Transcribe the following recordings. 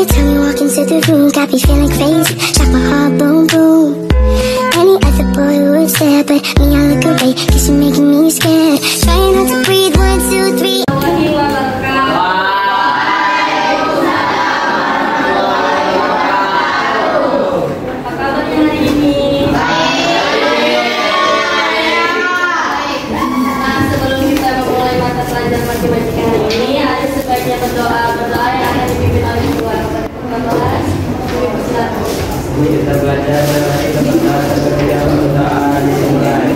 Every time you walk into the room, got me feeling crazy, like my heart boom boom. Any other boy would stare, but me I look away, cause you're making me scared. Trying not to breathe, 1, 2, 3. Kita belajar kita berdoa dimulai.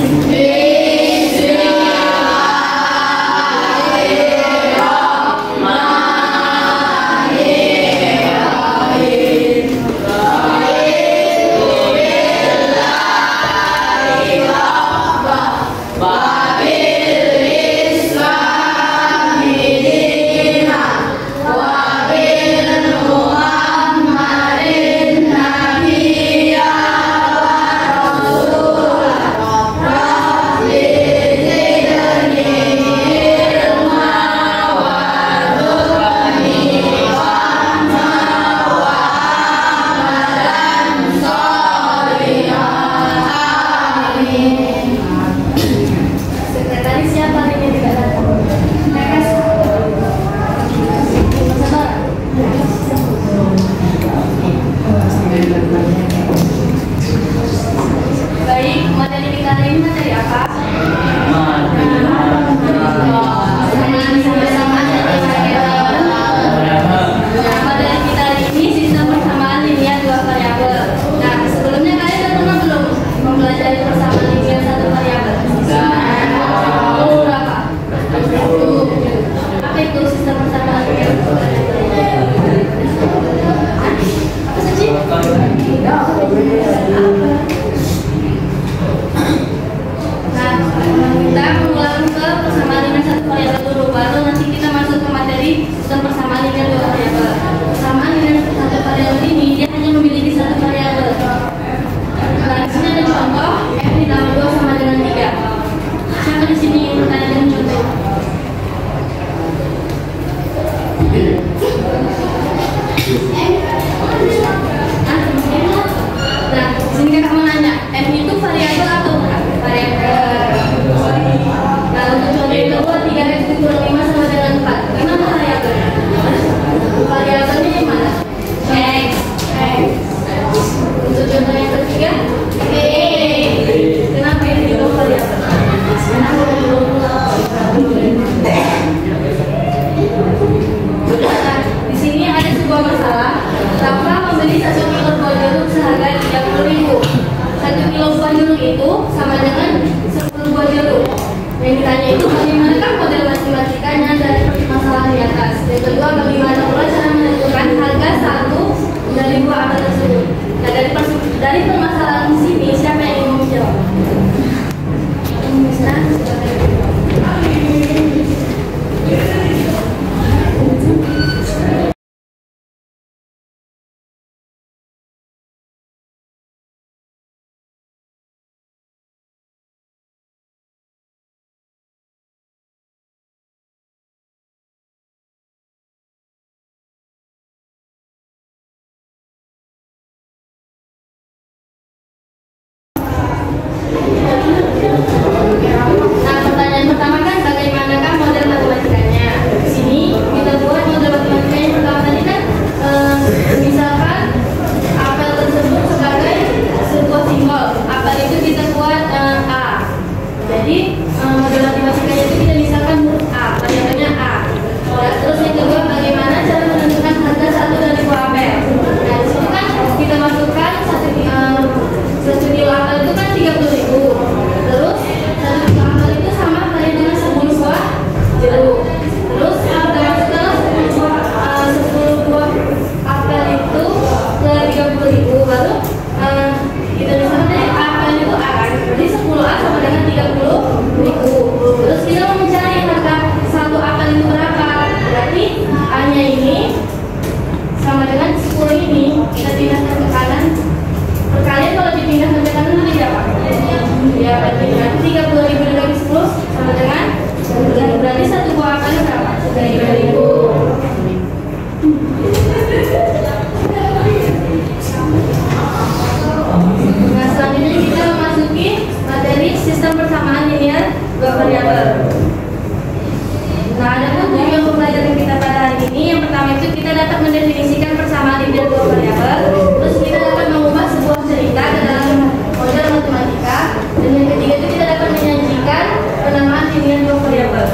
Berarti satu buah kali berapa? 3.000. sistem persamaan linear dua variabel. Nah, ada tujuan pembelajaran kita pada hari ini. Yang pertama itu kita dapat mendefinisikan persamaan linear dua variabel. Terus kita dapat mengubah sebuah cerita ke dalam model matematika. Dan yang ketiga itu kita dapat menyajikan penamaan linear dua variabel.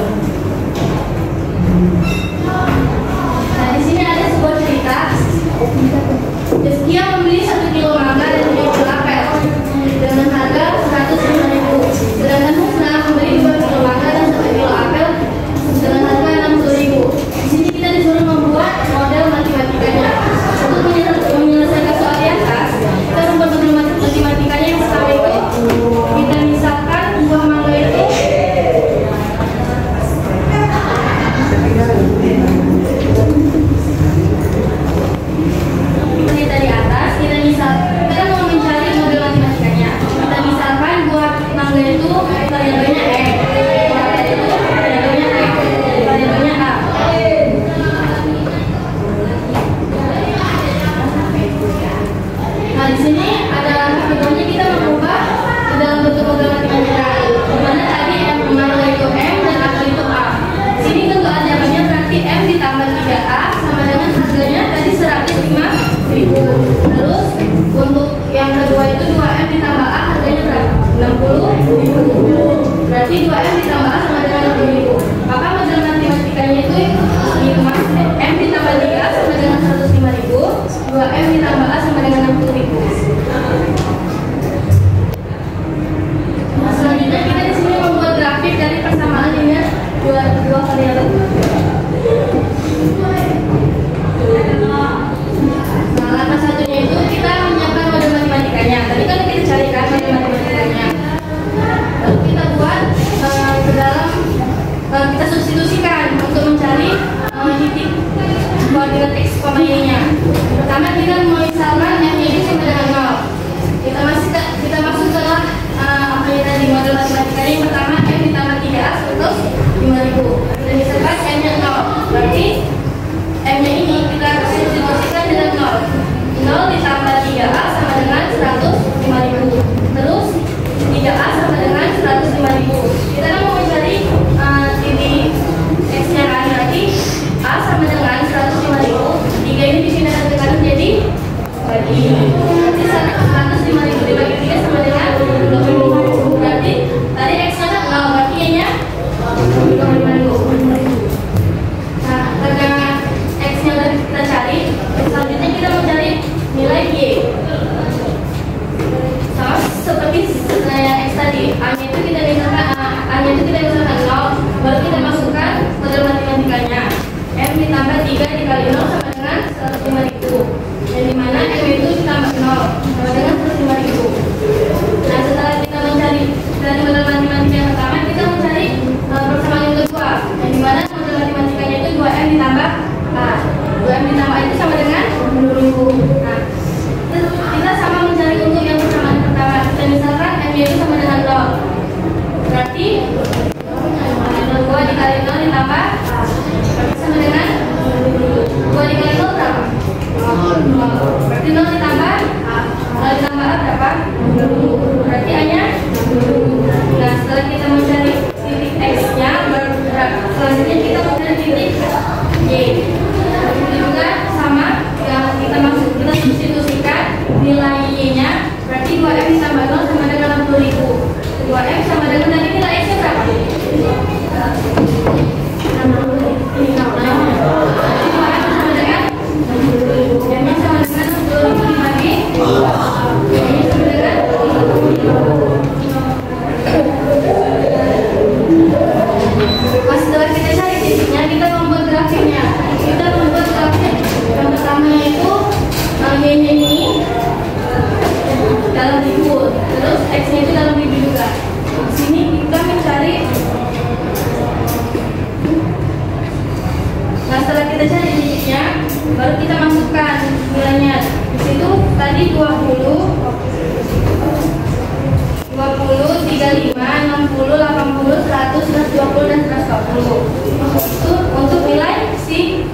Nah, di sini ada sebuah cerita. Zaskia membeli 1 kilo mangga dan 2 kilo apel dengan harga 105.000. Sedangkan Husna membeli 2 kilo mangga dan 1 kilo apel dengan harga 60.000. Di sini kita disuruh membuat model matematikanya. Untuk menyelesaikan soal di atas, kita membuat model matematikanya. Yang pertama itu kita misalkan buah mangga itu dari atas, kita mau mencari model matematikanya. Kita misalkan buah mangga itu variabelnya X, buah apel itu variabelnya X, variabelnya A. Nah, di sini ada kedua-duanya kita mengubah ke dalam bentuk model matematika. Di mana tadi mangga itu M dan apel itu A. Di sini tentu ajarannya berarti M ditambah 3A sama dengan harganya tadi 105.000. Terus untuk yang kedua itu 2M ditambah A harganya berapa? 60.000. Berarti 2M ditambah A sama dengan 60.000. Maka model matematikanya itu M ditambah 3A sama dengan 105.000, 2M ditambah A sama dengan 60.000. Nah, selanjutnya kita di sini membuat grafik dari persamaan linear dua variabel. Nah, langkah satunya itu kita menyiapkan model matematikanya. Tadi kan kita carikan model matematikanya. Lalu kita buat ke dalam, kita substitusikan untuk mencari titik koordinat x, y-nya. Pertama kita misalkan m-nya itu sama dengan 0. Kita masukkanlah apa yang tadi model matematikanya. Yang pertama m ditambah 3a terus 5.000. Kita misalkan m-nya 0. Berarti m-nya ini kita substitusikan dengan 0. 0 ditambah 3a sama dengan 105.000. Terus 3a sama dengan 105.000. Kita mau mencari titik x-nya kan, berarti a sama dengan 105.000. 3 ini dipindahkan ke kanan jadi bagi. Berarti 105.000 dibagi 3 sama dengan 20.000. Berarti tadi x-nya 0, berarti y-nya 25.000. Nah, karena x-nya udah kita cari, selanjutnya kita mencari nilai y. Sama seperti yang x tadi, a-nya itu kita misalkan 0, baru kita masukkan model matematikanya. M ditambah 3 dikali 0 sama dengan 105.000. Yang dimana M itu ditambah 0 sama dengan 105.000. Nah, setelah kita mencari dari model matematika yang pertama, kita mencari persamaan yang kedua. Yang dimana model matematikanya itu 2M ditambah A. 2M ditambah A itu sama dengan 20.000. Nah, kita sama mencari untuk yang persamaan pertama. Kita misalkan M itu sama dengan 0. Berarti 2 dikali 0 ditambah A. Berarti sama dengan 2 dikali 0 berapa? 0. Berarti 0 ditambah A. 0 ditambah A berapa? 20. Berarti A-nya 20. Nah, setelah kita mencari titik X-nya, selanjutnya kita mencari titik Y. Itu juga sama, yang kita substitusikan nilai Y-nya. Berarti 2M ditambah 0 sama dengan 60.000. 2M sama dengan tadi nilai X-nya berapa? 60.000. Setelah kita cari titiknya, kita membuat grafiknya. Kita membuat grafik yang pertamanya itu y-nya ini dalam ribu, terus x-nya itu dalam ribu juga. Di sini kita mencari. Nah, setelah kita cari titiknya, baru kita masukkan nilainya. Di situ tadi 20, 35, 60, 80, 100, 120, dan 140. Itu untuk nilai si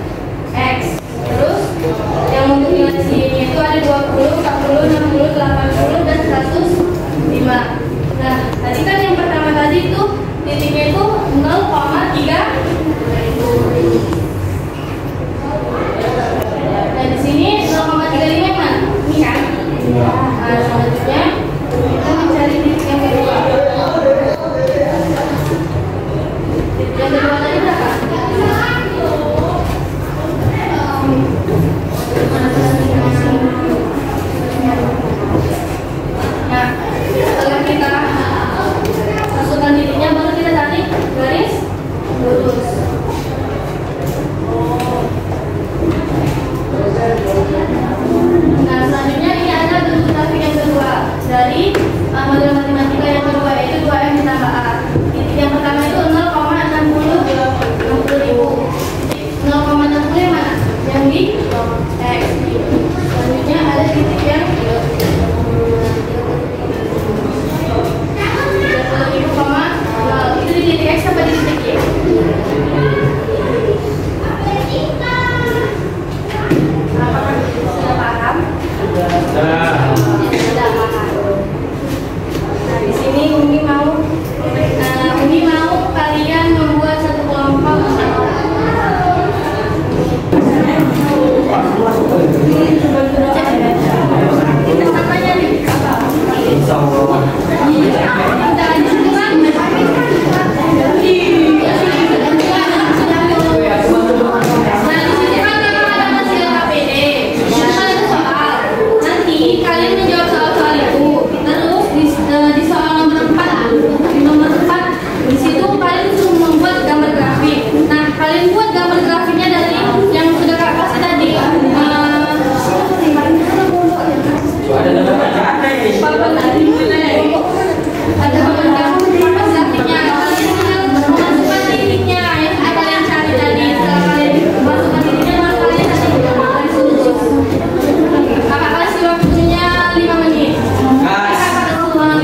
X. Terus yang untuk nilai si Y itu ada 20, 40, 60, 80, dan 105. Nah, tadi kan yang X. Selanjutnya ada titik yang 30,0. Itu di titik X apa di titik Y? Apakah sudah paham? Sudah paham. Nah, di sini Umi mau kalian membuat satu kelompok. Namanya nih apa? Kalian menjawab soal-soal itu. Terus di soal nomor 4 di situ kalian disuruh membuat gambar grafik. Nah, kalian buat gambar grafiknya dari yang sudah Kak kasih tadi. Ada gambar grafiknya. Kalian tinggal memasukkan titiknya yang kalian cari tadi. Setelah kalian masukkan titiknya, maka kalian kasih kakak kasih waktunya 5 menit. Kakak keseluruhan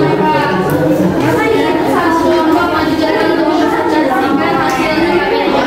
satu kelompok maju jalan untuk mempresentasikan hasil KPI-nya.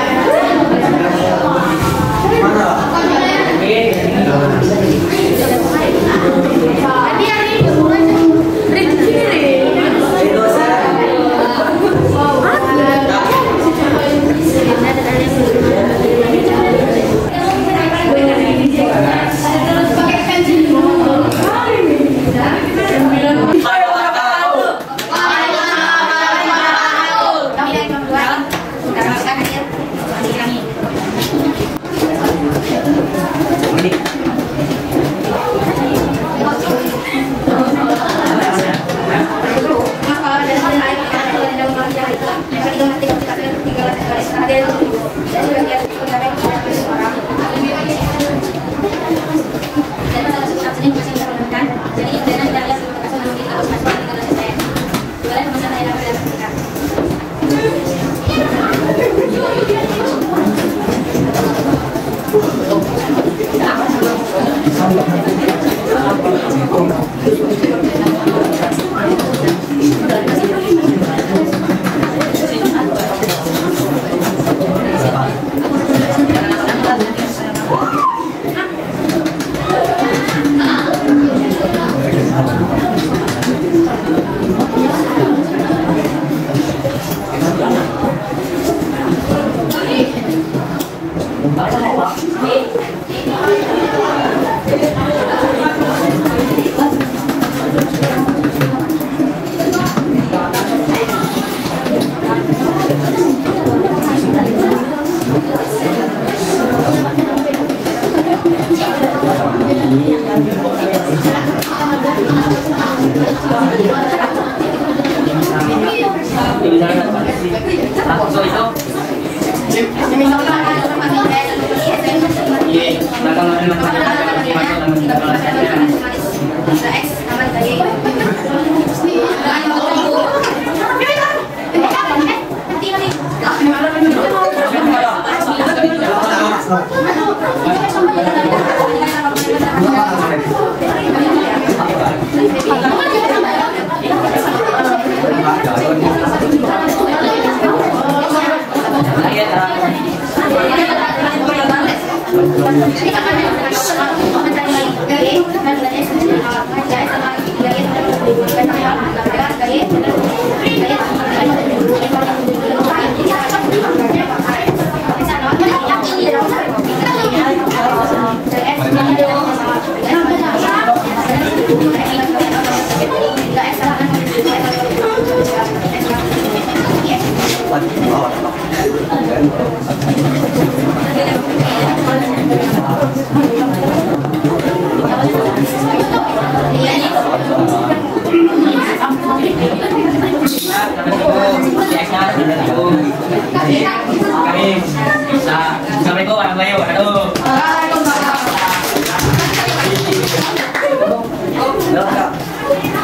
Assalamualaikum warahmatullahi wabarakatuh.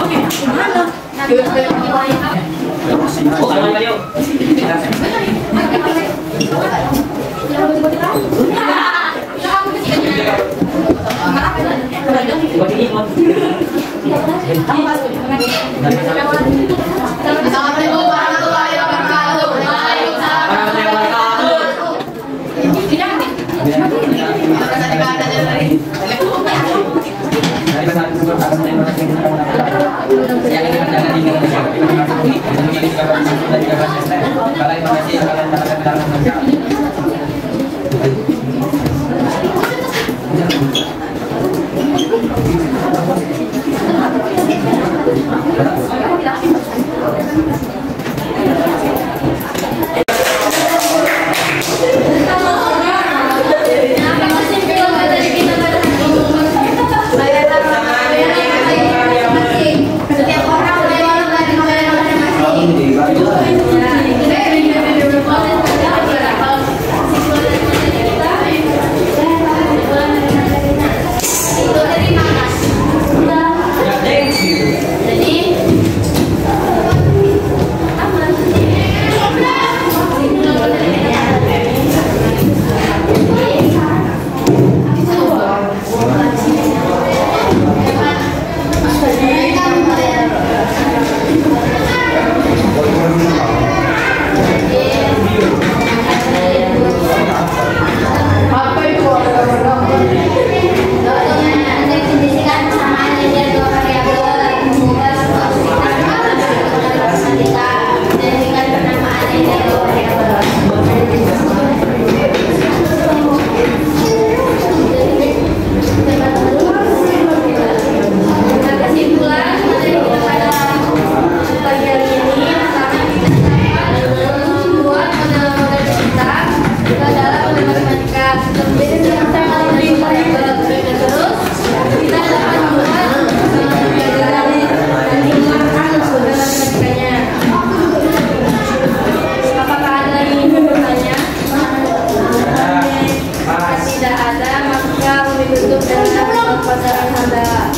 Oke. Tidak ada, maka lebih tutup dan dapat pelajaran Anda.